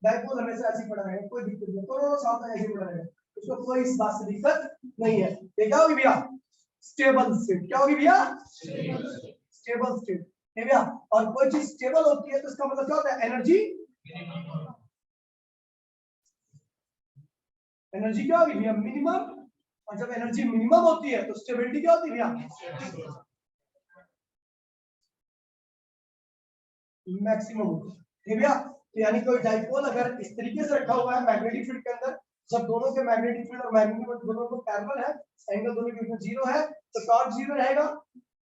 डायपोल हमेशा ऐसे ही पड़ा रहेगा, कोई दिक्कत नहीं, दोनों साउथ में ऐसे ही पड़ा रहेगा, उसको कोई इस बात से दिक्कत नहीं है। ये क्या होगी भैया? Stable state. क्या होगी भैया? स्टेबल स्टेट है भैया। और कोई चीज स्टेबल होती है तो इसका मतलब क्या होता है? एनर्जी एनर्जी क्या होगी भैया? मिनिमम। और जब एनर्जी मिनिमम होती है तो स्टेबिलिटी क्या होती है भैया? मैक्सिमम। ठीक है भैया। तो यानी कोई डाइपोल अगर इस तरीके से रखा हुआ है मैग्नेटिक फील्ड के अंदर, जब दोनों के मैग्नेटिक फील्ड और मैग्नेटिक फील्ड दोनों को पैरेलल है, एंगल दोनों के बीच में 0 है, तो टॉर्क 0 रहेगा,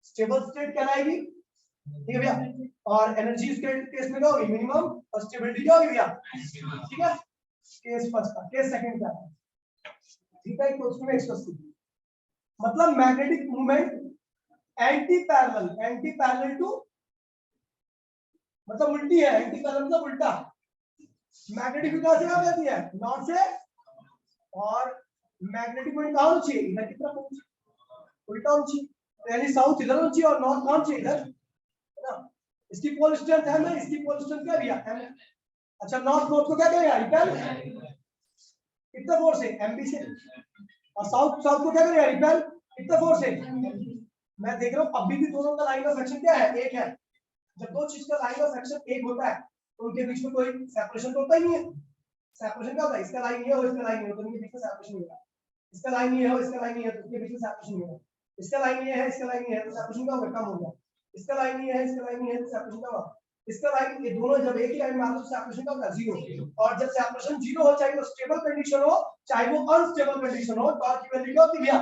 स्टेबल स्टेट कहलाएगी। ठीक है भैया। और एनर्जी इसके केस में क्या होगी? मिनिमम। और स्टेबिलिटी क्या होगी भैया? ठीक है। केस फर्स्ट का, केस सेकंड का, ठीक है। तो उसमें मतलब magnetic movement anti parallel to, मतलब उल्टी है, एंटी पैरेलल मतलब उल्टा। मैग्नेटिक फील्ड कहां से कहां जाती है? नॉर्थ से। और मैग्नेटिक फील्ड कहां होनी चाहिए? इधर की तरफ होनी चाहिए, उल्टा होनी चाहिए। यानी साउथ इधर होनी चाहिए और नॉर्थ कहां चाहिए? इधर, है ना। इसकी पोल स्ट्रेंथ है ना, इसकी पोल स्ट्रेंथ क्या दिया? m। अच्छा, नॉर्थ को क्या करेगा? रिपेल। कितना फोर्स है? mb से। और साउथ को क्या करेगा? रिपेल। कितना फोर्स है? मैं देख रहा हूं अभी भी दोनों का लाइन ऑफ एक्शन क्या है? एक है। जब दो चीज का लाइन ऑफ एक्शन एक होता है तो उनके बीच में कोई सेपरेशन तो होता ही नहीं है। सेपरेशन क्या होता है? इसका लाइन ये हो, इसका लाइन ये हो, तो उनके बीच में सेपरेशन नहीं होगा। इसका लाइन ये हो, इसका लाइन ये है, तो उनके बीच में सेपरेशन नहीं होगा। इसका लाइन ये है, इसका लाइन ये है, तो सेपरेशन क्या होगा? कम हो गया। इसका लाइन ये है, इसका लाइन ये है, तो सेपरेशन क्या होगा? इसका लाइन, ये दोनों जब एक ही लाइन में आते हैं तो सेपरेशन क्या होगा? 0। और जब सेपरेशन 0 हो, चाहे वो स्टेबल कंडीशन हो चाहे वो अनस्टेबल कंडीशन हो, टॉर्क की वैल्यू क्या होती है भैया?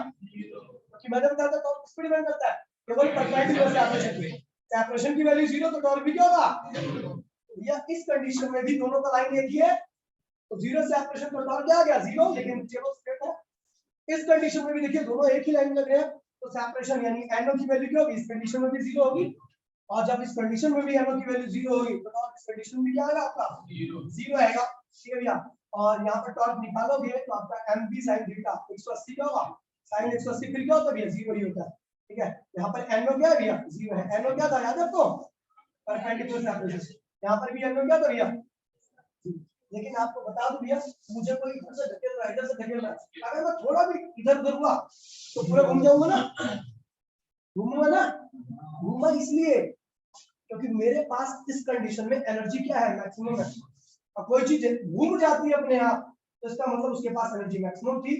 क्योंकि मैंने बताया था टॉर्क किस पे डिपेंड करता है? केवल परपेंडिकुलर सेपरेशन पे। सेपरेशन की वैल्यू 0 तो टॉर्क भी क्या होगा? या इस कंडीशन में भी दोनों का लाइन एक ही है, तो 0 सेपरेशन तो टॉर्क क्या आ गया? 0, लेकिन स्टेबल स्टेट है। इस कंडीशन में भी देखिए दोनों एक ही लाइन में लग रहे हैं, तो सेपरेशन यानी NO की वैल्यू क्या होगी? इस कंडीशन में भी 0 होगी। और जब इस कंडीशन में भी NO की वैल्यू 0 होगी तो टॉर्क इस कंडीशन में भी क्या आएगा? आपका 0 आएगा। ठीक है भैया। और यहाँ पर टॉर्क निकालोगे तो आपका mb sin थीटा 180 क्या होगा? sin 180 फिर क्या होता है भैया? 0 ही होता है। ठीक है। यहाँ पर NO क्या है भैया? 0 है। NO क्या था याद है आपको? Perpendicular separation. यहाँ पर भी NO क्या था भैया? लेकिन आपको बता दूं भैया, मुझे कोई इधर से धकेल रहा है, इधर से धकेल रहा है, अगर मैं थोड़ा भी इधर उधर हुआ तो पूरा घूम जाऊंगा ना, घूमूंगा ना। घूमा इसलिए क्योंकि मेरे पास इस कंडीशन में एनर्जी क्या है? मैक्सिमम है। अब कोई चीज घूम जाती है अपने आप तो इसका मतलब उसके पास एनर्जी मैक्सिमम थी,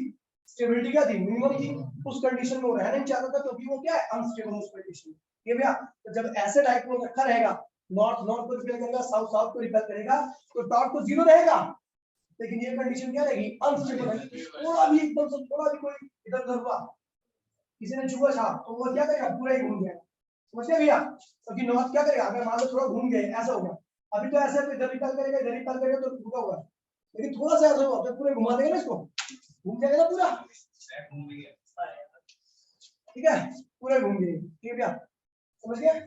स्टेबिलिटी क्या थी? मिनिमम थी। उस कंडीशन में वो रहना नहीं चाहता था क्योंकि वो क्या है? अनस्टेबल उस कंडीशन में। ये भैया, तो जब ऐसे डायपोल रखा रहेगा, नॉर्थ को रिपेल करेगा, साउथ को रिपेल करेगा, तो टॉर्क तो 0 रहेगा, लेकिन ये कंडीशन क्या रहेगी? अनस्टेबल रहेगी। थोड़ा भी एकदम से थोड़ा भी कोई इधर उधर हुआ, किसी ने छुआ छा, तो वो क्या करेगा? पूरा ही घूम जाएगा। समझते भैया? क्योंकि नॉर्थ क्या करेगा? अगर मान लो थोड़ा घूम गए, ऐसा होगा, अभी तो ऐसे इधर रिपेल करेगा, इधर रिपेल करेगा तो रुका हुआ है, लेकिन थोड़ा सा ऐसा होगा तो पूरे घुमा देगा ना, इसको घूम जाएगा ना पूरा। ठीक है, पूरा घूम गए। ठीक है भैया, समझ गए?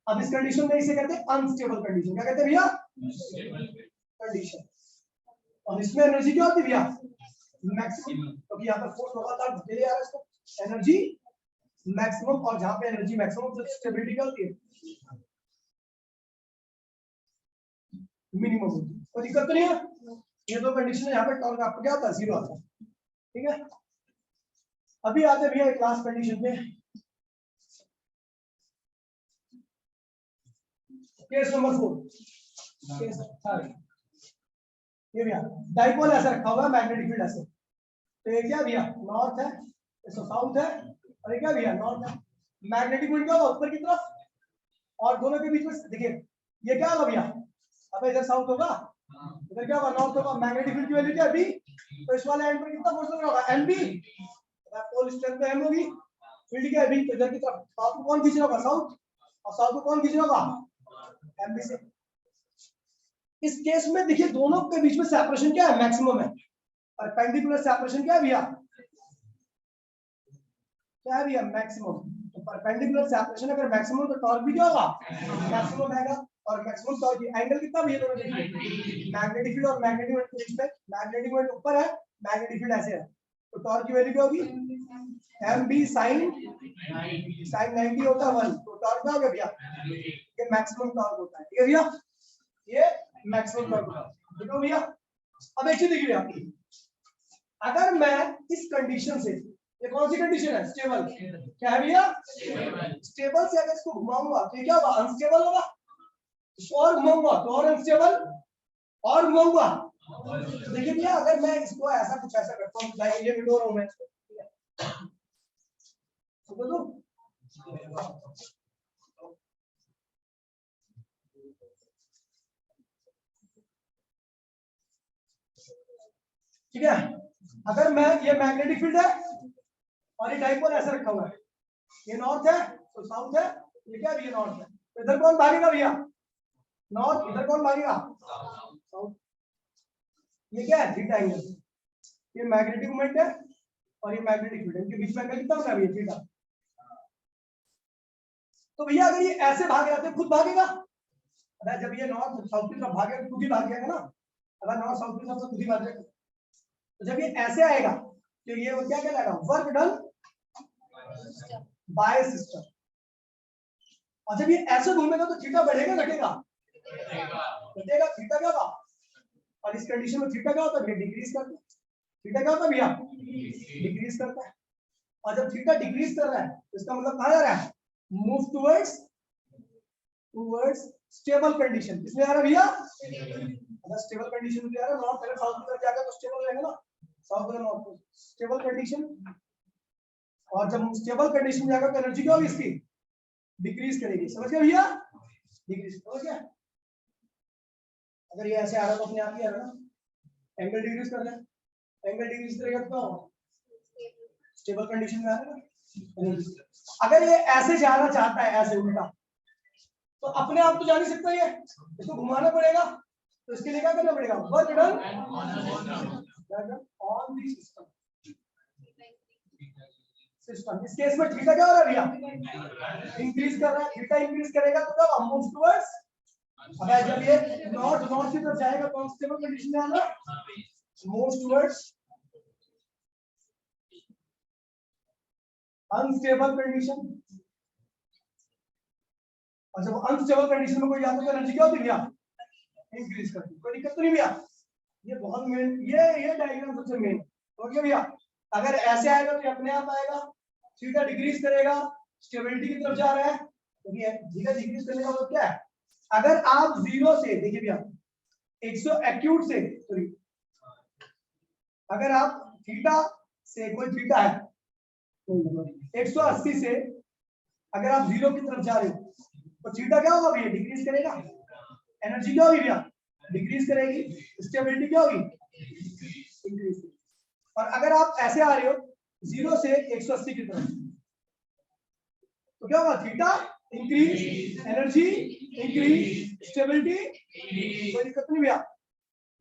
अब इस कंडीशन में इसे कहते हैं अनस्टेबल कंडीशन। क्या कहते हैं भैया? कंडीशन। और इसमें एनर्जी क्या होती है भैया? मैक्सिमम। क्योंकि यहाँ पर फोर्स लगातार धकेले आ रहा है इसको, एनर्जी मैक्सिमम। और जहां पे एनर्जी मैक्सिमम तो स्टेबिलिटी क्या होती है? मिनिमम होती है। कोई दिक्कत तो नहीं है? ये दो कंडीशन है, यहाँ पे टॉर्क आपको क्या होता है? 0 आता है। ठीक है। अभी आते भैया एक लास्ट कंडीशन पे, केस नंबर 4। केस ये भैया डाइपोल ऐसा रखा हुआ है, मैग्नेटिक फील्ड ऐसे, तो ये क्या भैया? नॉर्थ है, इसको साउथ है, और ये क्या भैया? नॉर्थ है। मैग्नेटिक फील्ड क्या होगा? ऊपर की तरफ, और दोनों के बीच में देखिए ये क्या होगा भैया? अब इधर साउथ होगा, इधर क्या होगा? नॉर्थ होगा। मैग्नेटिक फील्ड की वैल्यू क्या है? बी। तो इस वाले एंड पर कितना फोर्स लग रहा होगा? एमबी। पोल स्ट्रेंथ पे एम होगी, फील्ड क्या है? बी। तो इधर की तरफ साउथ को कौन खींच रहा होगा? साउथ। और साउथ को कौन खींच रहा होगा? एमबी से। इस केस में देखिए दोनों के बीच में सेपरेशन क्या है? मैक्सिमम है। और परपेंडिकुलर सेपरेशन क्या है भैया? क्या है भैया? मैक्सिमम। तो परपेंडिकुलर सेपरेशन अगर मैक्सिमम तो टॉर्क भी क्या होगा? मैक्सिमम आएगा। और मैक्सिमम टॉर्क की एंगल कितना भी है दोनों देखिए, मैग्नेटिक फील्ड और मैग्नेटिक मोमेंट के बीच में मैग्नेटिक मोमेंट ऊपर है, मैग्नेटिक फील्ड ऐसे है, तो टॉर्क की वैल्यू क्या होगी, mb sin 90 होता है 1, तो टॉर्क क्या हो गया भैया, ये मैक्सिमम टॉर्क होता है, ठीक है भैया, ये मैक्सिमम टॉर्क होता है, देखो भैया। अब एक चीज देखिए भैया, अगर मैं इस कंडीशन से, ये कौन सी कंडीशन है, स्टेबल, क्या है भैया, स्टेबल से अगर इसको घुमाऊंगा तो क्या होगा, अनस्टेबल होगा, और घुमाऊंगा तो और अनस्टेबल, और घुमाऊंगा, देखिए भैया अगर मैं इसको ऐसा कुछ ऐसा करता हूँ, ये विंडो रूम है, तो ठीक है, अगर मैं, ये मैग्नेटिक फील्ड है और ये डाइपोल ऐसा रखा हुआ है, ये नॉर्थ है तो साउथ है, ये क्या है, ये नॉर्थ है, तो इधर कौन भागेगा भैया, नॉर्थ, इधर कौन भागेगा, साउथ, ये क्या है, थीटा एंगल, ये मैग्नेटिक मोमेंट है और ये मैग्नेटिक फील्ड है, इनके बीच में एंगल कितना होगा भैया, थीटा। तो भैया अगर ये ऐसे भाग रहा है खुद भागेगा, अगर जब ये नॉर्थ साउथ की तरफ भागेगा खुद ही भाग जाएगा ना, अगर नॉर्थ साउथ की तरफ से खुद ही भाग जाएगा, तो जब ये ऐसे आएगा तो ये क्या कहलाएगा, वर्क डन बाय सिस्टम, और जब ये ऐसे घूमेगा तो थीटा बढ़ेगा घटेगा, घटेगा, थीटा क्या होगा, और इस कंडीशन में थीटा क्या होता है, डिक्रीज करता है, थीटा क्या होता है भैया, डिक्रीज करता है, और जब थीटा डिक्रीज कर रहा है तो इसका मतलब कहां जा रहा है, मूव टुवर्ड्स स्टेबल कंडीशन, किसमें आ रहा है भैया, अगर स्टेबल कंडीशन में आ रहा है, नॉर्थ पहले साउथ की तरफ जाएगा तो स्टेबल रहेगा ना, साउथ और नॉर्थ स्टेबल कंडीशन, और जब स्टेबल कंडीशन में जाएगा तो एनर्जी क्या होगी इसकी, डिक्रीज करेगी, समझ गए भैया, डिक्रीज, समझ गया, अगर ये ऐसे आ रहा है तो अपने आप ही आ रहा है ना, एंगल डिक्रीज कर रहा है, एंगल डिक्रीज करेगा तो क्या होगा, स्टेबल कंडीशन में आ रहा है ना, अगर ये ऐसे जाना चाहता है, ऐसे उल्टा, तो अपने आप तो जा नहीं सकता, ये इसको घुमाना पड़ेगा, तो इसके लिए क्या करना पड़ेगा, work done on the system, system, इस केस में थीटा क्या हो रहा है भैया, इंक्रीज कर रहा है, थीटा इंक्रीज करेगा तो क्या मूव टुवर्ड्स, अगर जब ये नॉर्थ की तरफ जाएगा तो स्टेबल कंडीशन में आना, मूव टुवर्ड्स अनस्टेबल कंडीशन, और जब अनस्टेबल कंडीशन में कोई जाता है तो एनर्जी क्या होती है भैया, इंक्रीज करती है, कोई दिक्कत तो नहीं भैया, ये बहुत मेन, ये डायग्राम सबसे मेन, ओके भैया, अगर ऐसे आएगा तो अपने आप आएगा, थीटा डिक्रीज करेगा, स्टेबिलिटी की तरफ जा रहा है, तो ये थीटा डिक्रीज करने का मतलब क्या है, अगर आप 0 से, देखिए भैया 100 एक्यूट से, सॉरी, अगर आप थीटा से, कोई थीटा है 180 से, अगर आप 0 की तरफ जा रहे हो तो थीटा क्या होगा भैया, डिक्रीज करेगा, एनर्जी क्या होगी भैया, डिक्रीज करेगी, स्टेबिलिटी क्या होगी, इंक्रीज, और अगर आप ऐसे आ रहे हो 0 से 180 की तरफ तो क्या होगा, theta increase, energy increase, stability, कोई दिक्कत नहीं भैया,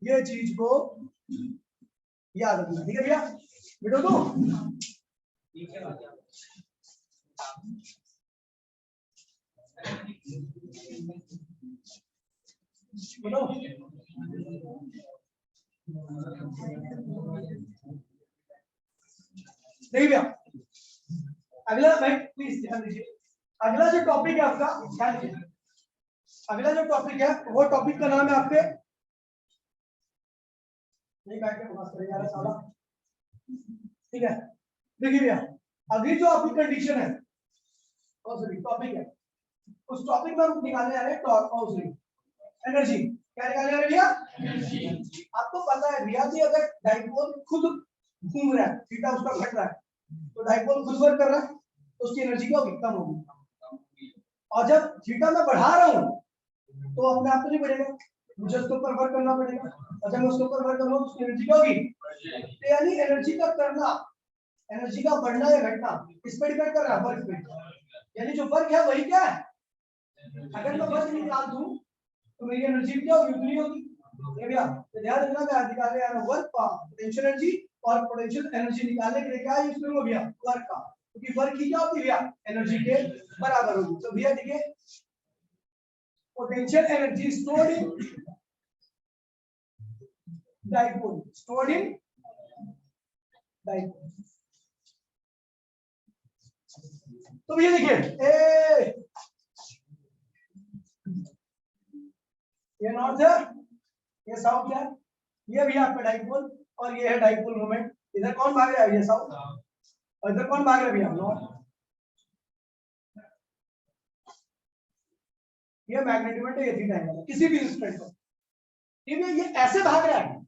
ये चीज को याद रखना, ठीक है भैया, बेटो तो बोलो, देखिए भैया अगला, भाई प्लीज ध्यान दीजिए, अगला जो टॉपिक है आपका, ध्यान दीजिए, अगला जो टॉपिक है वो टॉपिक का नाम है आपके, नहीं बैठ के बकवास करे जा रहा साला, ठीक है, देखिए भैया अभी जो आपकी कंडीशन है, सॉरी टॉपिक है, उस टॉपिक में हम निकालने आ रहे हैं टॉर्क, सॉरी एनर्जी, क्या निकालने आ रहे हैं भैया, आपको पता है भैया कि अगर डाइपोल खुद घूम रहा है, थीटा उसका घट रहा है, तो डाइपोल खुद वर्क कर रहा है, तो उसकी एनर्जी क्या होगी, कम होगी, और जब थीटा मैं बढ़ा रहा हूं तो अपने आप तो नहीं बढ़ेगा, मुझे उसके ऊपर वर्क करना पड़ेगा, और जब मैं उसके ऊपर वर्क करूंगा तो उसकी एनर्जी क्या होगी, तो यानी एनर्जी का करना, एनर्जी का बढ़ना या घटना इस पर डिपेंड कर रहा है, वर्क पे, यानी जो वर्क है वही क्या है, अगर मैं वर्क निकाल दूं तो मेरी एनर्जी क्या होगी, उतनी होगी, ये भैया तो ध्यान रखना, मैं निकालने आ रहा हूं वर्क का, पोटेंशियल एनर्जी, और पोटेंशियल एनर्जी निकालने के लिए क्या यूज करूंगा भैया, वर्क का, क्योंकि वर्क की क्या होती है भैया, एनर्जी के बराबर होगी, तो भैया देखिए potential energy stored in dipole, stored in dipole. तो ये देखिए ये नॉर्थ है, ये साउथ है, ये भी आपका डाइपोल और ये है डाइपोल मोमेंट। इधर कौन भाग रहा है? ये साउथ, और इधर कौन भाग रहा है भैया? नॉर्थ। ये मैग्नेटिक मोमेंट है, ये थीटा एंगल है किसी भी इंस्टेंट पर। ठीक है, ये ऐसे भाग रहा है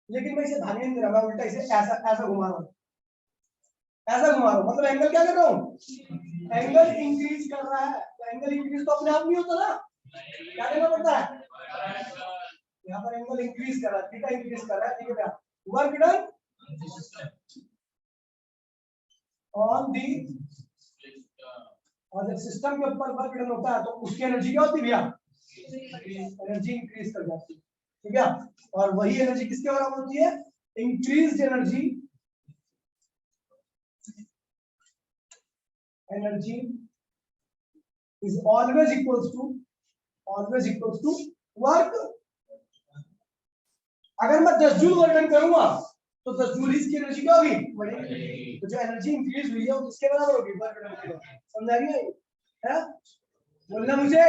लेकिन मैं इसे भागने नहीं दे रहा, मैं उल्टा इसे ऐसा ऐसा घुमा रहा हूं, ऐसा घुमा रहा हूं। मतलब एंगल क्या कर रहा हूं? एंगल इंक्रीज कर रहा है। तो एंगल इंक्रीज तो अपने आप नहीं होता ना, क्या करना पड़ता है? यहाँ पर एंगल इंक्रीज कर रहा है, थीटा इंक्रीज कर रहा है। ठीक है क्या? वर्क डन ऑन दी, और जब सिस्टम के ऊपर वर्क डन होता है तो उसकी एनर्जी क्या होती है भैया? एनर्जी इंक्रीज कर जाती है। ठीक है, और वही एनर्जी किसके बराबर होती है? Increased energy, energy is always equals to work. अगर मैं 10 जूल वर्क डन करूंगा तो 10 जूल इसकी एनर्जी क्या होगी? बढ़ेगी। तो जो एनर्जी इंक्रीज हुई है वो किसके बराबर होगी? वर्क डन के। समझ आ रही है? बोलना मुझे।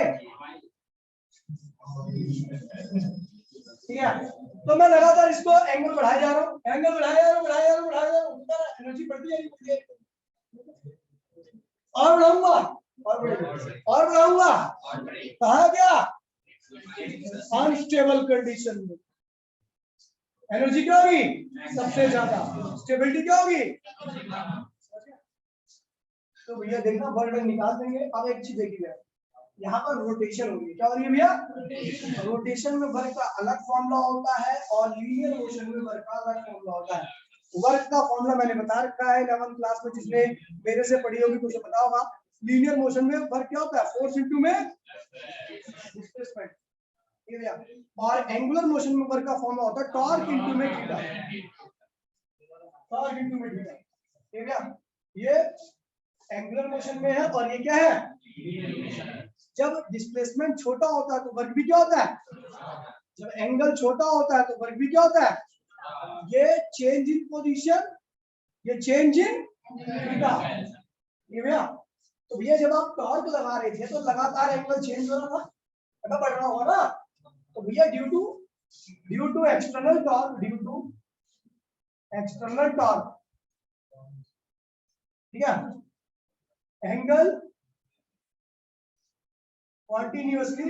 ठीक है, तो मैं लगातार इसको एंगल बढ़ाया जा रहा हूँ, एंगल बढ़ाया जा रहा हूँ, एनर्जी बढ़ती जाएगी और बढ़ाऊंगा और बढ़ाऊंगा। कहा गया? अनस्टेबल कंडीशन में एनर्जी क्या होगी? सबसे ज्यादा। स्टेबिलिटी क्या होगी? तो भैया देखना, वर्क डन निकाल देंगे। अब एक चीज देखिए, यहाँ पर रोटेशन होगी। क्या हो रही है भैया? रोटेशन में वर्क का अलग फॉर्मूला होता है और लीनियर मोशन में वर्क का अलग फॉर्मूला होता है। वर्क का फॉर्मूला मैंने बता रखा है 11th क्लास में, जिसने मेरे से पढ़ी होगी तो उसे पता होगा। लीनियर मोशन में वर्क क्या होता है? फोर्स इनटू में डिस्प्लेसमेंट। ठीक है भैया, और एंगुलर मोशन में वर्क का फॉर्मूला होता है टॉर्क इनटू में थीटा, टॉर्क इनटू में थीटा। ठीक है भैया, ये एंगुलर मोशन में है और ये क्या है? जब डिस्प्लेसमेंट छोटा होता है तो वर्क भी क्या होता है? जब एंगल छोटा होता है तो वर्क भी क्या होता है? ये चेंज इन पोजीशन, ये चेंज इन थीटा। ये भैया, तो भैया जब आप टॉर्क लगा रहे थे तो लगातार एंगल चेंज हो रहा था, ऐसा बढ़ रहा होगा ना। तो भैया ड्यू टू एक्सटर्नल टॉर्क, ठीक है, एंगल continuously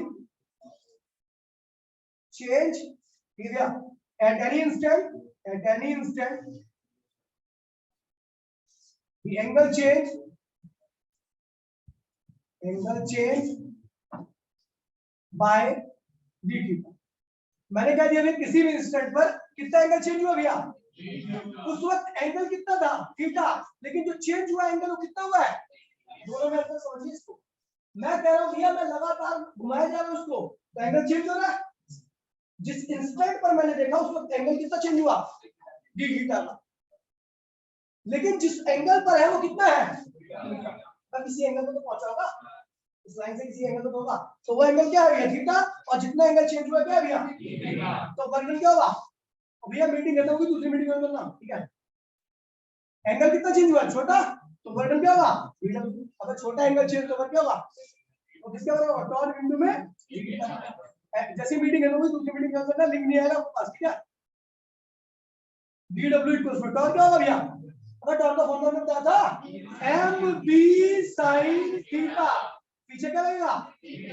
change, ठीक है, at any instant the angle change by d theta। मैंने कह दिया किसी भी इंस्टेंट पर कितना एंगल चेंज हुआ भैया? उस वक्त एंगल कितना था? थीटा, लेकिन जो चेंज हुआ एंगल वो कितना हुआ है? दोनों में अंतर समझिए इसको। मैं कह रहा हूं भैया मैं लगातार घुमाया जा रहा हूं उसको, तो एंगल चेंज हो रहा है। जिस इंस्टेंट पर मैंने देखा उस वक्त एंगल कितना चेंज हुआ? डी थीटा का। लेकिन जिस एंगल पर है वो कितना है? मैं किसी एंगल पे तो पहुंचा होगा, इस लाइन से किसी एंगल पे होगा, तो वो एंगल क्या है भैया? थीटा। और जितना एंगल चेंज हुआ क्या है भैया? तो वर्क डन क्या होगा? तो भैया मीटिंग खत्म होगी, दूसरी मीटिंग में मिलना। ठीक है, एंगल कितना चेंज हुआ? छोटा, तो वर्क डन क्या होगा? अगर छोटा एंगल चेंज तो वर्क क्या होगा? तो किसके बराबर होगा? टॉर्क इनटू में। जैसे मीटिंग है तो दूसरी मीटिंग कर सकता, लिंक नहीं आएगा आपके पास। ठीक है, dw इक्वल्स टू टॉर्क क्या होगा भैया? अगर टॉर्क का फॉर्मूला में क्या था? mb sin theta. पीछे क्या लगेगा?